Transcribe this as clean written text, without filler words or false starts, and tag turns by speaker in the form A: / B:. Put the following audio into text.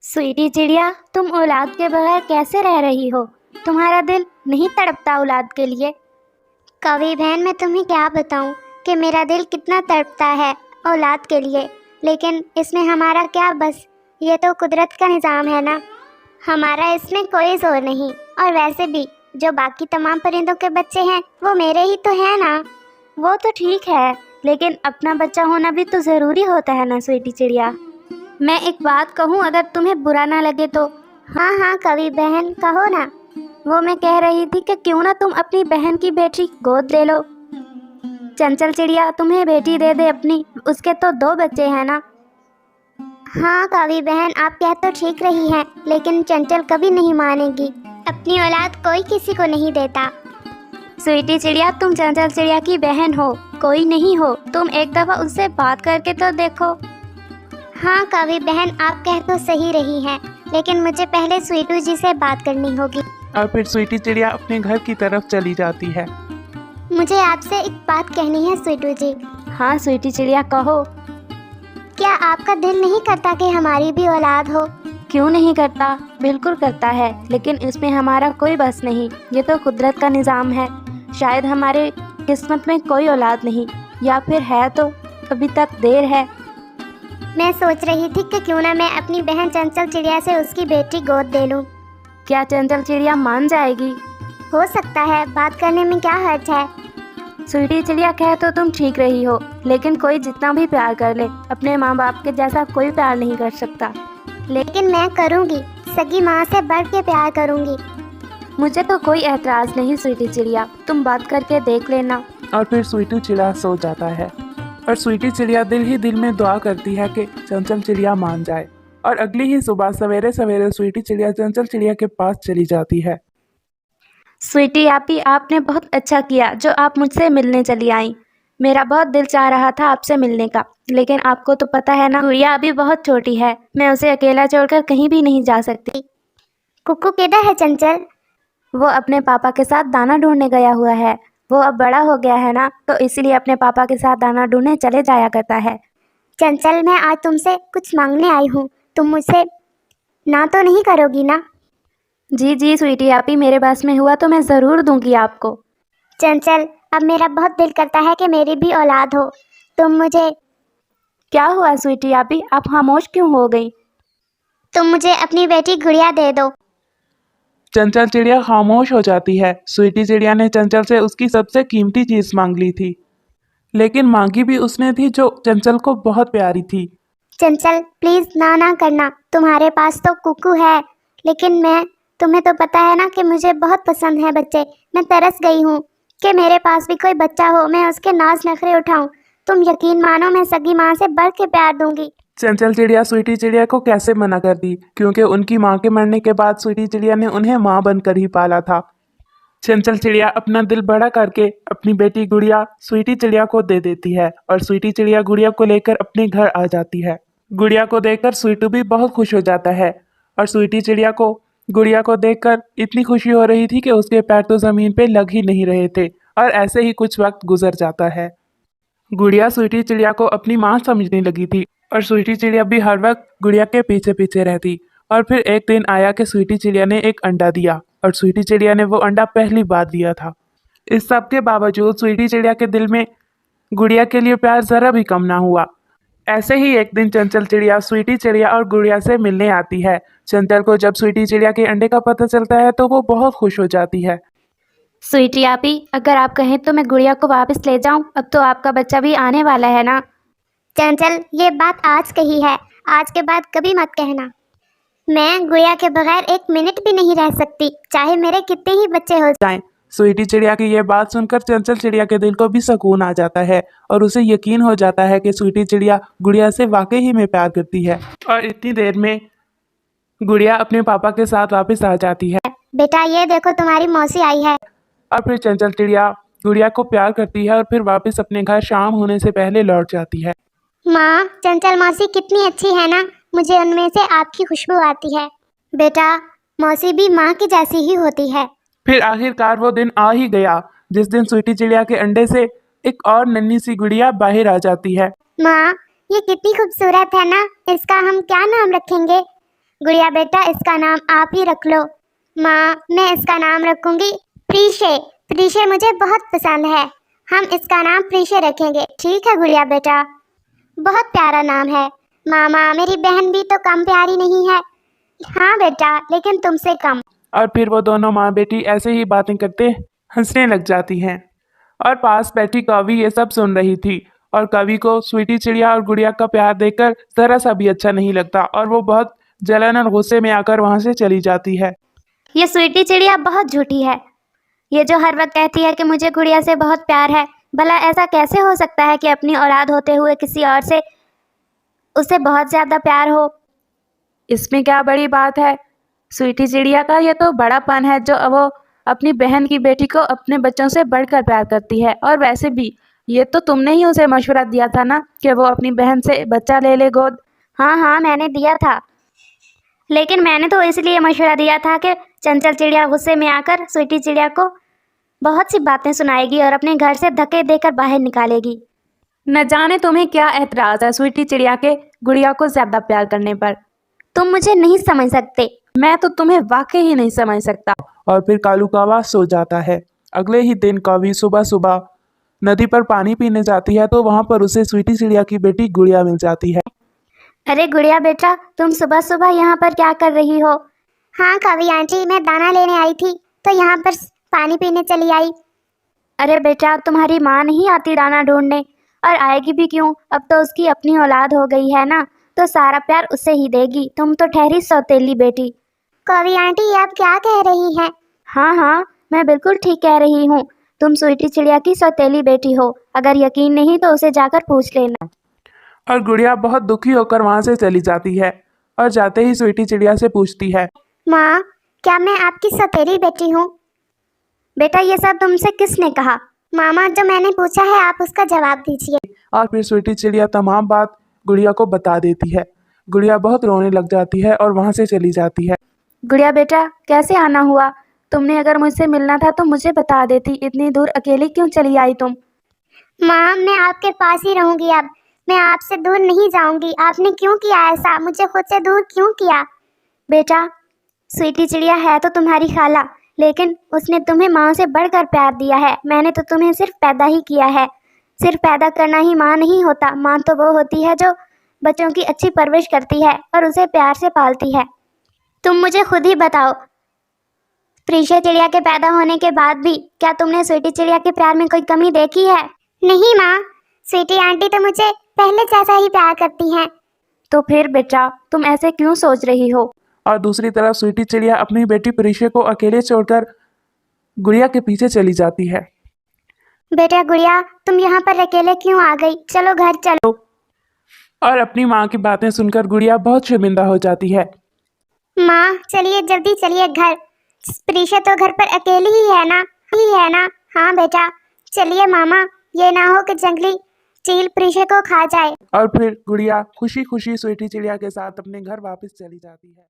A: स्वीटी चिड़िया, तुम औलाद के बगैर कैसे रह रही हो? तुम्हारा दिल नहीं तड़पता औलाद के लिए?
B: कवि बहन, मैं तुम्हें क्या बताऊं कि मेरा दिल कितना तड़पता है औलाद के लिए, लेकिन इसमें हमारा क्या बस। ये तो कुदरत का निज़ाम है ना, हमारा इसमें कोई जोर नहीं। और वैसे भी जो बाकी तमाम परिंदों के बच्चे हैं वो मेरे ही तो हैं ना।
A: वो तो ठीक है, लेकिन अपना बच्चा होना भी तो ज़रूरी होता है ना स्वीटी चिड़िया। मैं एक बात कहूँ, अगर तुम्हें बुरा ना लगे तो?
B: हाँ हाँ कवि बहन, कहो ना।
A: वो मैं कह रही थी कि क्यों ना तुम अपनी बहन की बेटी गोद ले लो। चंचल चिड़िया तुम्हें बेटी दे दे अपनी, उसके तो 2 बच्चे हैं ना।
B: हाँ कवि बहन, आप कह तो ठीक रही हैं, लेकिन चंचल कभी नहीं मानेगी। अपनी औलाद कोई किसी को नहीं देता।
A: स्वीटी चिड़िया, तुम चंचल चिड़िया की बहन हो, कोई नहीं हो। तुम एक दफ़ा उससे बात करके तो देखो।
B: हाँ कवि बहन, आप कह तो सही रही हैं, लेकिन मुझे पहले स्वीटू जी से बात करनी होगी।
C: और फिर स्वीटी चिड़िया अपने घर की तरफ चली जाती है।
B: मुझे आपसे एक बात कहनी है स्वीटू जी।
A: हाँ स्वीटी चिड़िया, कहो।
B: क्या आपका दिल नहीं करता कि हमारी भी औलाद हो?
A: क्यों नहीं करता, बिल्कुल करता है, लेकिन इसमें हमारा कोई बस नहीं। ये तो कुदरत का निज़ाम है। शायद हमारे किस्मत में कोई औलाद नहीं, या फिर है तो अभी तक देर है।
B: मैं सोच रही थी कि क्यों ना मैं अपनी बहन चंचल चिड़िया से उसकी बेटी गोद दे लूं।
A: क्या चंचल चिड़िया मान जाएगी?
B: हो सकता है, बात करने में क्या हर्ज है।
A: स्वीटी चिड़िया, कह तो तुम ठीक रही हो, लेकिन कोई जितना भी प्यार कर ले, अपने माँ बाप के जैसा कोई प्यार नहीं कर सकता।
B: लेकिन मैं करूँगी, सगी माँ से बढ़ के प्यार करूँगी।
A: मुझे तो कोई एतराज़ नहीं स्वीटी चिड़िया, तुम बात करके देख लेना।
C: और फिर स्वीटी चिड़िया सो जाता है और स्वीटी चिड़िया दिल ही दिल में दुआ करती है कि चंचल चिड़िया मान जाए। और अगली ही सुबह सवेरे सवेरे स्वीटी चिड़िया चंचल चिड़िया के पास चली जाती है।
A: स्वीटी आपी, आपने बहुत अच्छा किया जो आप मुझसे मिलने चली आई। मेरा बहुत दिल चाह रहा था आपसे मिलने का, लेकिन आपको तो पता है ना, गुड़िया अभी बहुत छोटी है, मैं उसे अकेला छोड़कर कहीं भी नहीं जा सकती।
B: कुक्कू किधर है चंचल?
A: वो अपने पापा के साथ दाना ढूंढने गया हुआ है। वो अब बड़ा हो गया है ना, तो इसीलिए अपने पापा के साथ दाना ढूंढने चले जाया करता है।
B: चंचल, मैं आज तुमसे कुछ मांगने आई हूँ, तुम मुझसे ना तो नहीं करोगी ना?
A: जी जी स्वीटी आपी, मेरे पास में हुआ तो मैं ज़रूर दूंगी आपको।
B: चंचल, अब मेरा बहुत दिल करता है कि मेरी भी औलाद हो। तुम मुझे
A: क्या हुआ स्वीटी आपी, आप खामोश क्यों हो गई?
B: तुम मुझे अपनी बेटी गुड़िया दे दो।
C: चंचल चिड़िया खामोश हो जाती है। स्वीटी चिड़िया ने चंचल से उसकी सबसे कीमती चीज मांग ली थी, लेकिन मांगी भी उसने थी जो चंचल को बहुत प्यारी थी।
B: चंचल प्लीज ना ना करना, तुम्हारे पास तो कुक्कू है, लेकिन तुम्हें तो पता है ना कि मुझे बहुत पसंद है बच्चे। मैं तरस गई हूँ कि मेरे पास भी कोई बच्चा हो, मैं उसके नाज नखरे उठाऊं। तुम यकीन मानो, मैं सगी माँ से बढ़ के प्यार दूंगी।
C: चंचल चिड़िया स्वीटी चिड़िया को कैसे मना कर दी, क्योंकि उनकी माँ के मरने के बाद स्वीटी चिड़िया ने उन्हें माँ बनकर ही पाला था। चंचल चिड़िया अपना दिल बड़ा करके अपनी बेटी गुड़िया स्वीटी चिड़िया को दे देती है और स्वीटी चिड़िया गुड़िया को लेकर अपने घर आ जाती है। गुड़िया को देखकर स्वीटू भी बहुत खुश हो जाता है और स्वीटी चिड़िया को गुड़िया को देखकर इतनी खुशी हो रही थी कि उसके पैर तो जमीन पे लग ही नहीं रहे थे। और ऐसे ही कुछ वक्त गुजर जाता है। गुड़िया स्वीटी चिड़िया को अपनी माँ समझने लगी थी और स्वीटी चिड़िया भी हर वक्त गुड़िया के पीछे पीछे रहती। और फिर एक दिन आया कि स्वीटी चिड़िया ने एक अंडा दिया और स्वीटी चिड़िया ने वो अंडा पहली बार दिया था। इस सब के बावजूद स्वीटी चिड़िया के दिल में गुड़िया के लिए प्यार जरा भी कम ना हुआ। ऐसे ही एक दिन चंचल चिड़िया स्वीटी चिड़िया और गुड़िया से मिलने आती है। चंचल को जब स्वीटी चिड़िया के अंडे का पता चलता है तो वो बहुत खुश हो जाती है।
A: स्वीटी आपी, अगर आप कहें तो मैं गुड़िया को वापस ले जाऊं, अब तो आपका बच्चा भी आने वाला है ना।
B: चंचल, ये बात आज कही है, आज के बाद कभी मत कहना। मैं गुड़िया के बगैर एक मिनट भी नहीं रह सकती, चाहे मेरे कितने ही बच्चे हो
C: जाएं। स्वीटी चिड़िया की यह बात सुनकर चंचल चिड़िया के दिल को भी सुकून आ जाता है और उसे यकीन हो जाता है कि स्वीटी चिड़िया गुड़िया से वाकई ही में प्यार करती है। और इतनी देर में गुड़िया अपने पापा के साथ वापस आ जाती है।
B: बेटा, ये देखो तुम्हारी मौसी आई है।
C: और फिर चंचल चिड़िया गुड़िया को प्यार करती है और फिर वापस अपने घर शाम होने से पहले लौट जाती है।
B: माँ, चंचल मौसी कितनी अच्छी है ना, मुझे उनमें से आपकी खुशबू आती है। बेटा, मौसी भी माँ की जैसी ही होती है।
C: फिर आखिरकार वो दिन आ ही गया जिस दिन स्वीटी चिड़िया के अंडे से एक और नन्ही सी गुड़िया बाहर आ जाती है।
B: माँ, ये कितनी खूबसूरत है ना, इसका हम क्या नाम रखेंगे? गुड़िया बेटा, इसका नाम आप ही रख लो। माँ, मैं इसका नाम रखूंगी प्रीशे। प्रीशे मुझे बहुत पसंद है, हम इसका नाम प्रीशे रखेंगे। ठीक है गुड़िया बेटा, बहुत प्यारा नाम है। मामा, मेरी बहन भी तो कम प्यारी नहीं है। हाँ बेटा, लेकिन तुमसे कम।
C: और फिर वो दोनों माँ बेटी ऐसे ही बातें करते हंसने लग जाती हैं। और पास बैठी कवि ये सब सुन रही थी और कवि को स्वीटी चिड़िया और गुड़िया का प्यार देखकर जरा सा भी अच्छा नहीं लगता और वो बहुत जलन और गुस्से में आकर वहां से चली जाती है।
A: ये स्वीटी चिड़िया बहुत झूठी है। ये जो हर वक्त कहती है कि मुझे गुड़िया से बहुत प्यार है, भला ऐसा कैसे हो सकता है कि अपनी औलाद होते हुए किसी और से उसे बहुत ज़्यादा प्यार हो। इसमें क्या बड़ी बात है। स्वीटी चिड़िया का ये तो बड़ापन है जो वो अपनी बहन की बेटी को अपने बच्चों से बढ़कर प्यार करती है। और वैसे भी ये तो तुमने ही उसे मशवरा दिया था ना कि वो अपनी बहन से बच्चा ले ले गोद।
B: हाँ हाँ, मैंने दिया था,
A: लेकिन मैंने तो इसलिए मशवरा दिया था कि चंचल चिड़िया गुस्से में आकर स्वीटी चिड़िया को बहुत सी बातें सुनाएगी और अपने घर से धक्के देकर बाहर निकालेगी। न जाने तुम्हें क्या एतराज़ है स्वीटी चिड़िया के गुड़िया को ज़्यादा प्यार करने पर। तुम मुझे नहीं समझ सकते। मैं तो तुम्हें वाकई ही नहीं समझ सकता।
C: और फिर कालू कौवा सो जाता है। अगले ही दिन कवि सुबह सुबह नदी पर पानी पीने जाती है तो वहां पर उसे स्वीटी चिड़िया की बेटी गुड़िया मिल जाती है।
A: अरे गुड़िया बेटा, तुम सुबह सुबह यहाँ पर क्या कर रही हो?
B: हाँ कवि आंटी, मैं दाना लेने आई थी तो यहाँ पर पानी पीने चली आई।
A: अरे बेटा, तुम्हारी माँ नहीं आती दाना ढूंढने? और आएगी भी क्यों, अब तो उसकी अपनी औलाद हो गई है ना, तो सारा प्यार उसे ही देगी। तुम तो ठहरी सौतेली बेटी।
B: कवि आंटी, आप क्या कह रही हैं?
A: हाँ हाँ, मैं बिल्कुल ठीक कह रही हूँ। तुम स्वीटी चिड़िया की सौतेली बेटी हो। अगर यकीन नहीं तो उसे जाकर पूछ लेना।
C: और गुड़िया बहुत दुखी होकर वहां से चली जाती है और जाते ही स्वीटी चिड़िया से पूछती है,
B: माँ, क्या मैं आपकी सौतेली बेटी हूँ?
A: बेटा, ये सब तुमसे किसने कहा?
B: मामा, जो मैंने पूछा है आप उसका जवाब दीजिए।
C: और फिर स्वीटी चिड़िया तमाम बात गुड़िया को बता देती है। गुड़िया बहुत रोने लग जाती है और वहां से चली जाती है।
A: गुड़िया बेटा, कैसे आना हुआ? तुमने अगर मुझसे मिलना था तो मुझे बता देती। इतनी दूर अकेली क्यों चली आई तुम?
B: माँ, मैं आपके पास ही रहूंगी अब, मैं आपसे दूर नहीं जाऊंगी। आपने क्यों किया ऐसा, मुझे खुद से दूर क्यों किया?
A: बेटा, स्वीटी चिड़िया है तो तुम्हारी खाला, लेकिन उसने तुम्हें माँ से बढ़कर प्यार दिया है। मैंने तो तुम्हें सिर्फ पैदा ही किया है। सिर्फ पैदा करना ही माँ नहीं होता। माँ तो वो होती है जो बच्चों की अच्छी परवरिश करती है और उसे प्यार से पालती है। तुम मुझे खुद ही बताओ, प्रीशा चिड़िया के पैदा होने के बाद भी क्या तुमने स्वीटी चिड़िया के प्यार में कोई कमी देखी है?
B: नहीं माँ, स्वीटी आंटी तो मुझे पहले जैसा ही प्यार करती हैं।
A: तो फिर बेटा, तुम ऐसे क्यों सोच रही हो?
C: और दूसरी तरफ स्वीटी चिड़िया अपनी बेटी प्रीशे को अकेले छोड़कर गुड़िया के पीछे चली जाती है।
B: बेटा गुड़िया, तुम यहाँ पर अकेले क्यों आ गई? चलो घर चलो।
C: और अपनी माँ की बातें सुनकर गुड़िया बहुत शर्मिंदा हो जाती है।
B: माँ चलिए, जल्दी चलिए घर। प्रीशा तो घर पर अकेली ही है ना? हाँ बेटा, चलिए मामा, ये ना हो कि जंगली चील प्रीशा को खा जाए।
C: और फिर गुड़िया खुशी खुशी स्वीटी चिड़िया के साथ अपने घर वापस चली जाती है।